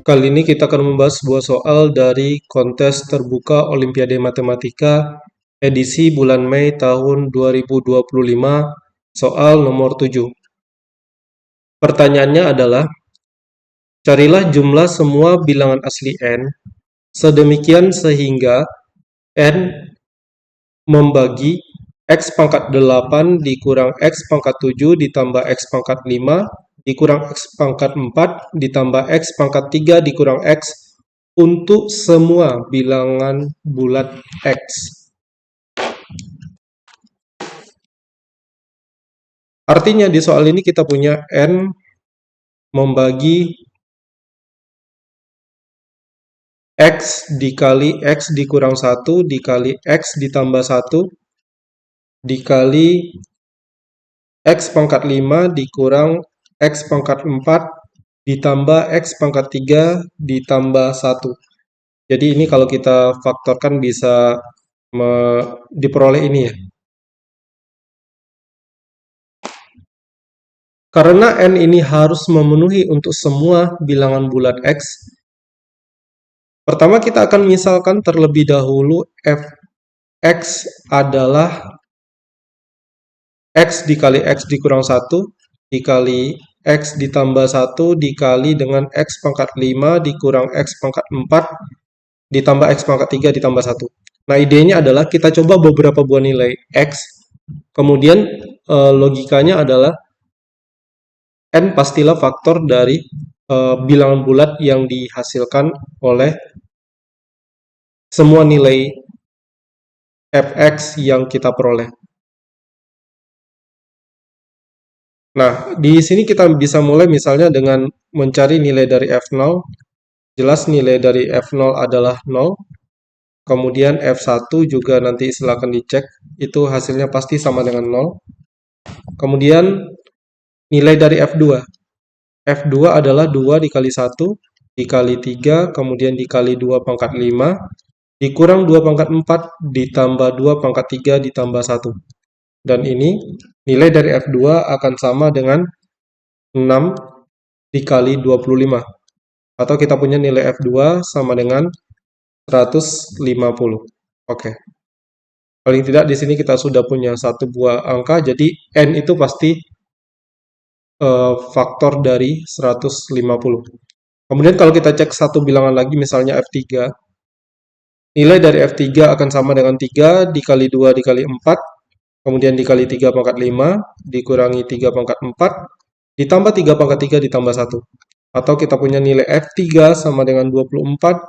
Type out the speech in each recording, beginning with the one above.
Kali ini kita akan membahas sebuah soal dari kontes terbuka Olimpiade Matematika edisi bulan Mei tahun 2025, soal nomor 7. Pertanyaannya adalah, carilah jumlah semua bilangan asli n sedemikian sehingga n membagi x pangkat 8 dikurang x pangkat 7 ditambah x pangkat 5 dikurang x pangkat 4 ditambah x pangkat 3 dikurang x untuk semua bilangan bulat x. Artinya di soal ini kita punya n membagi x dikali x dikurang 1 dikali x ditambah 1 dikali x pangkat 5 dikurang x pangkat 4 ditambah x pangkat 3 ditambah 1. Jadi ini kalau kita faktorkan bisa diperoleh ini ya. Karena n ini harus memenuhi untuk semua bilangan bulat x, pertama kita akan misalkan terlebih dahulu fx adalah x dikali x dikurang 1 dikali x ditambah 1 dikali dengan x pangkat 5 dikurang x pangkat 4 ditambah x pangkat 3 ditambah 1. Nah, idenya adalah kita coba beberapa buah nilai x, kemudian logikanya adalah n pastilah faktor dari bilangan bulat yang dihasilkan oleh semua nilai fx yang kita peroleh. Nah, di sini kita bisa mulai misalnya dengan mencari nilai dari f0. Jelas nilai dari f0 adalah 0. Kemudian f1 juga nanti silakan dicek, itu hasilnya pasti sama dengan 0. Kemudian nilai dari f2. f2 adalah 2 dikali 1 dikali 3, kemudian dikali 2 pangkat 5, dikurang 2 pangkat 4, ditambah 2 pangkat 3, ditambah 1. Dan ini nilai dari f2 akan sama dengan 6 dikali 25. Atau kita punya nilai f2 sama dengan 150. Oke. Paling tidak di sini kita sudah punya satu buah angka, jadi n itu pasti faktor dari 150. Kemudian kalau kita cek satu bilangan lagi, misalnya f3, nilai dari f3 akan sama dengan 3 dikali 2 dikali 4, kemudian dikali 3 pangkat 5, dikurangi 3 pangkat 4, ditambah 3 pangkat 3 ditambah 1. Atau kita punya nilai f3 sama dengan 24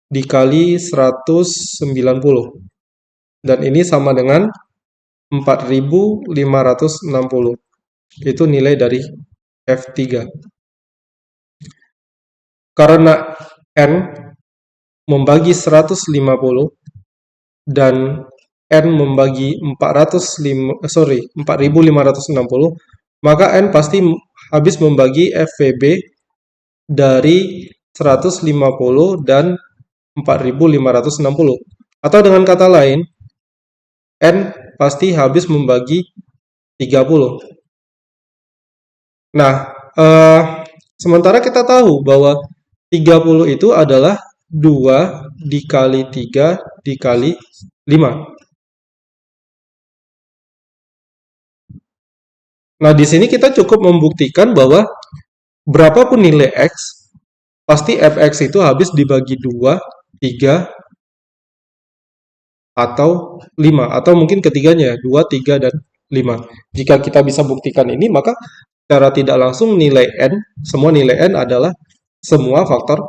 dikali 190. Dan ini sama dengan 4560. Itu nilai dari f3. Karena n membagi 150 dan n membagi 4560, maka n pasti habis membagi FVB dari 150 dan 4560. Atau dengan kata lain, n pasti habis membagi 30. Nah, sementara kita tahu bahwa 30 itu adalah 2 dikali 3 dikali 5. Nah, di sini kita cukup membuktikan bahwa berapapun nilai x, pasti fx itu habis dibagi 2, 3, atau 5. Atau mungkin ketiganya, 2, 3, dan 5. Jika kita bisa buktikan ini, maka secara tidak langsung nilai n, semua nilai n adalah semua faktor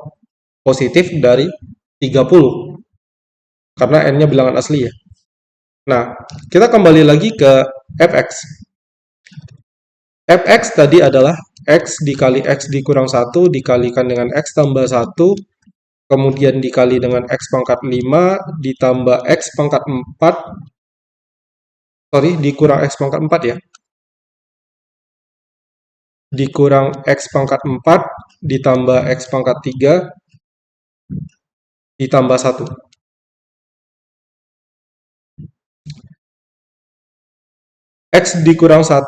positif dari 30. Karena n-nya bilangan asli ya. Nah, kita kembali lagi ke fx. Fx tadi adalah x dikali x dikurang 1 dikalikan dengan x tambah 1, kemudian dikali dengan x pangkat 5 ditambah x pangkat 4, dikurang x pangkat 4 ya. Dikurang x pangkat 4 ditambah x pangkat 3 ditambah 1. X dikurang 1,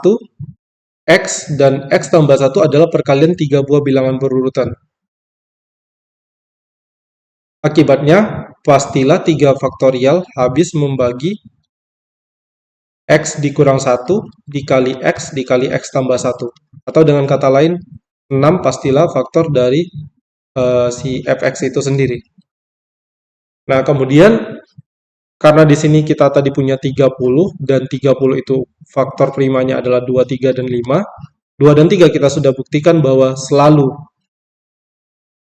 x dan x tambah 1 adalah perkalian 3 buah bilangan berurutan. Akibatnya, pastilah 3 faktorial habis membagi X dikurang 1 dikali X tambah 1. Atau dengan kata lain, 6 pastilah faktor dari si fx itu sendiri. Nah, kemudian karena di sini kita tadi punya 30 dan 30 itu faktor primanya adalah 2, 3, dan 5. 2 dan 3 kita sudah buktikan bahwa selalu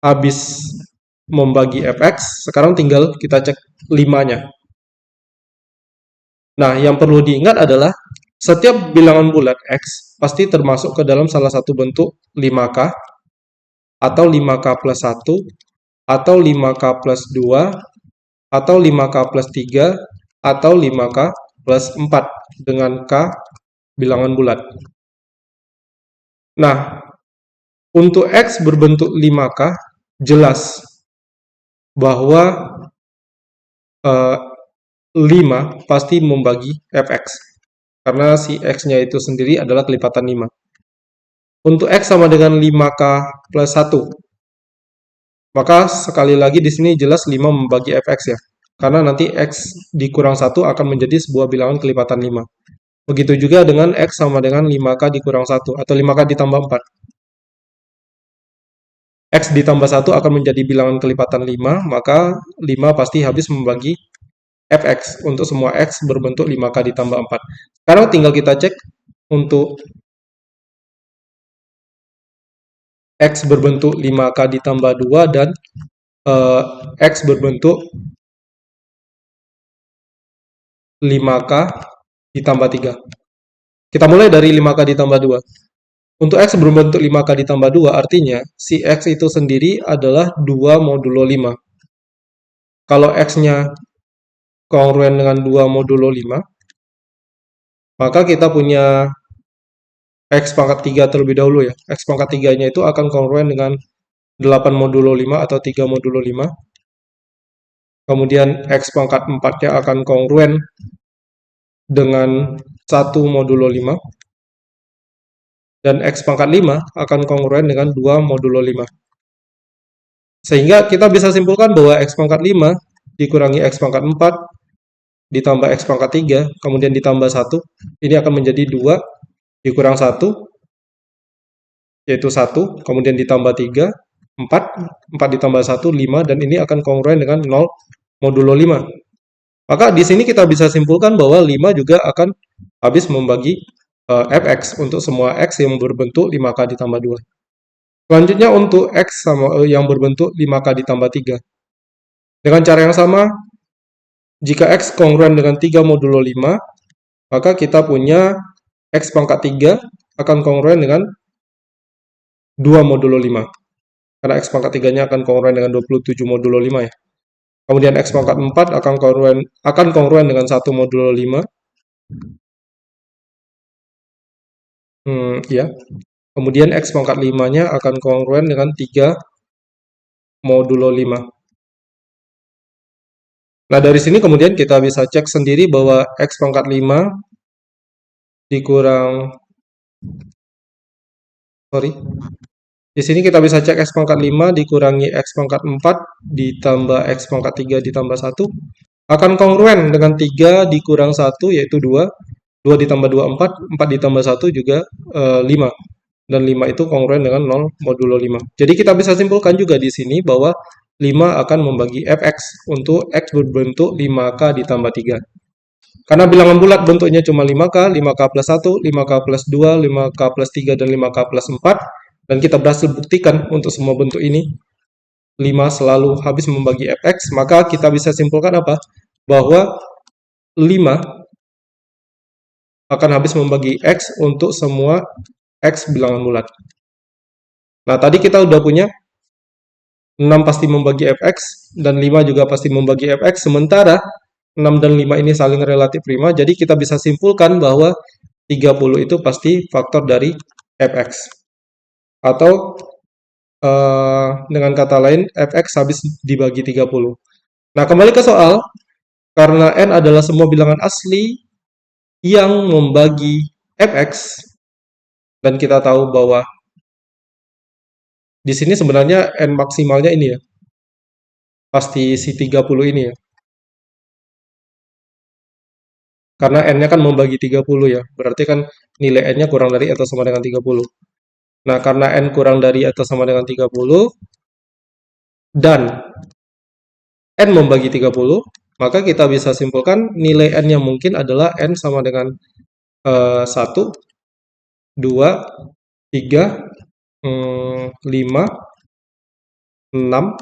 habis membagi fx, sekarang tinggal kita cek 5-nya. Nah, yang perlu diingat adalah setiap bilangan bulat X pasti termasuk ke dalam salah satu bentuk 5K, atau 5K plus 1, atau 5K plus 2, atau 5K plus 3, atau 5K plus 4 dengan K bilangan bulat. Nah, untuk X berbentuk 5K, jelas bahwa 5 pasti membagi fx. Karena si X-nya itu sendiri adalah kelipatan 5. Untuk X sama dengan 5K plus 1, maka sekali lagi di sini jelas 5 membagi fx ya. Karena nanti X dikurang 1 akan menjadi sebuah bilangan kelipatan 5. Begitu juga dengan X sama dengan 5K dikurang 1 atau 5K ditambah 4. X ditambah 1 akan menjadi bilangan kelipatan 5, maka 5 pasti habis membagi fx untuk semua X berbentuk 5K ditambah 4. Sekarang tinggal kita cek untuk X berbentuk 5K ditambah 2 dan X berbentuk 5K ditambah 3. Kita mulai dari 5K ditambah 2. Untuk X berbentuk 5K ditambah 2, artinya si X itu sendiri adalah 2 modulo 5. Kalau X-nya kongruen dengan 2 modulo 5, maka kita punya X pangkat 3 terlebih dahulu ya. X pangkat 3-nya itu akan kongruen dengan 8 modulo 5 atau 3 modulo 5. Kemudian X pangkat 4-nya akan kongruen dengan 1 modulo 5. Dan X pangkat 5 akan kongruen dengan 2 modulo 5. Sehingga kita bisa simpulkan bahwa X pangkat 5 dikurangi X pangkat 4 ditambah X pangkat 3, kemudian ditambah 1, ini akan menjadi 2 dikurang 1, yaitu 1, kemudian ditambah 3, 4, 4 ditambah 1, 5, dan ini akan kongruen dengan 0 modulo 5. Maka di sini kita bisa simpulkan bahwa 5 juga akan habis membagi fx untuk semua X yang berbentuk 5K ditambah 2. Selanjutnya untuk X sama yang berbentuk 5K ditambah 3. Dengan cara yang sama, jika X kongruen dengan 3 modulo 5, maka kita punya X pangkat 3 akan kongruen dengan 2 modulo 5. Karena X pangkat 3-nya akan kongruen dengan 27 modulo 5 ya. Kemudian X pangkat 4 akan kongruen dengan 1 modulo 5. Ya. Kemudian X pangkat 5-nya akan kongruen dengan 3 modulo 5. Nah, dari sini kemudian kita bisa cek sendiri bahwa X pangkat 5 dikurang, di sini kita bisa cek X pangkat 5 dikurangi X pangkat 4 ditambah X pangkat 3 ditambah 1 akan kongruen dengan 3 dikurang 1 yaitu 2, 2 ditambah 2 4, 4 ditambah 1 juga 5. Dan 5 itu kongruen dengan 0 modulo 5. Jadi kita bisa simpulkan juga di sini bahwa 5 akan membagi fx untuk X berbentuk 5K ditambah 3. Karena bilangan bulat bentuknya cuma 5K, 5K plus 1, 5K plus 2, 5K plus 3, dan 5K plus 4. Dan kita berhasil buktikan untuk semua bentuk ini 5 selalu habis membagi fx, maka kita bisa simpulkan apa? Bahwa 5 akan habis membagi x untuk semua X bilangan bulat. Nah, tadi kita udah punya 6 pasti membagi fx, dan 5 juga pasti membagi fx, sementara 6 dan 5 ini saling relatif prima, jadi kita bisa simpulkan bahwa 30 itu pasti faktor dari fx. Atau dengan kata lain, fx habis dibagi 30. Nah, kembali ke soal, karena n adalah semua bilangan asli yang membagi fx, dan kita tahu bahwa di sini sebenarnya n maksimalnya ini ya, pasti si 30 ini ya. Karena n-nya kan membagi 30 ya. Berarti kan nilai n-nya kurang dari atau sama dengan 30. Nah, karena n kurang dari atau sama dengan 30 dan n membagi 30, maka kita bisa simpulkan nilai n yang mungkin adalah n sama dengan 1, 2, 3, 5, 6,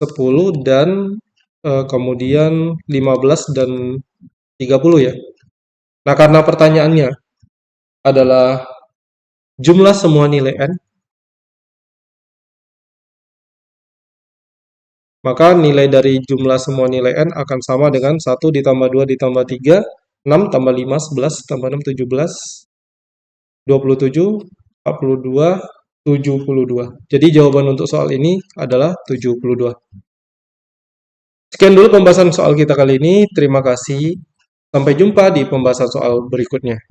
10, dan kemudian 15 dan 30 ya. Nah, karena pertanyaannya adalah jumlah semua nilai n, maka nilai dari jumlah semua nilai n akan sama dengan 1 ditambah 2 ditambah 3, 6 tambah 5, 11 tambah 6, 17, 27, 42, 72. Jadi jawaban untuk soal ini adalah 72. Sekian dulu pembahasan soal kita kali ini. Terima kasih. Sampai jumpa di pembahasan soal berikutnya.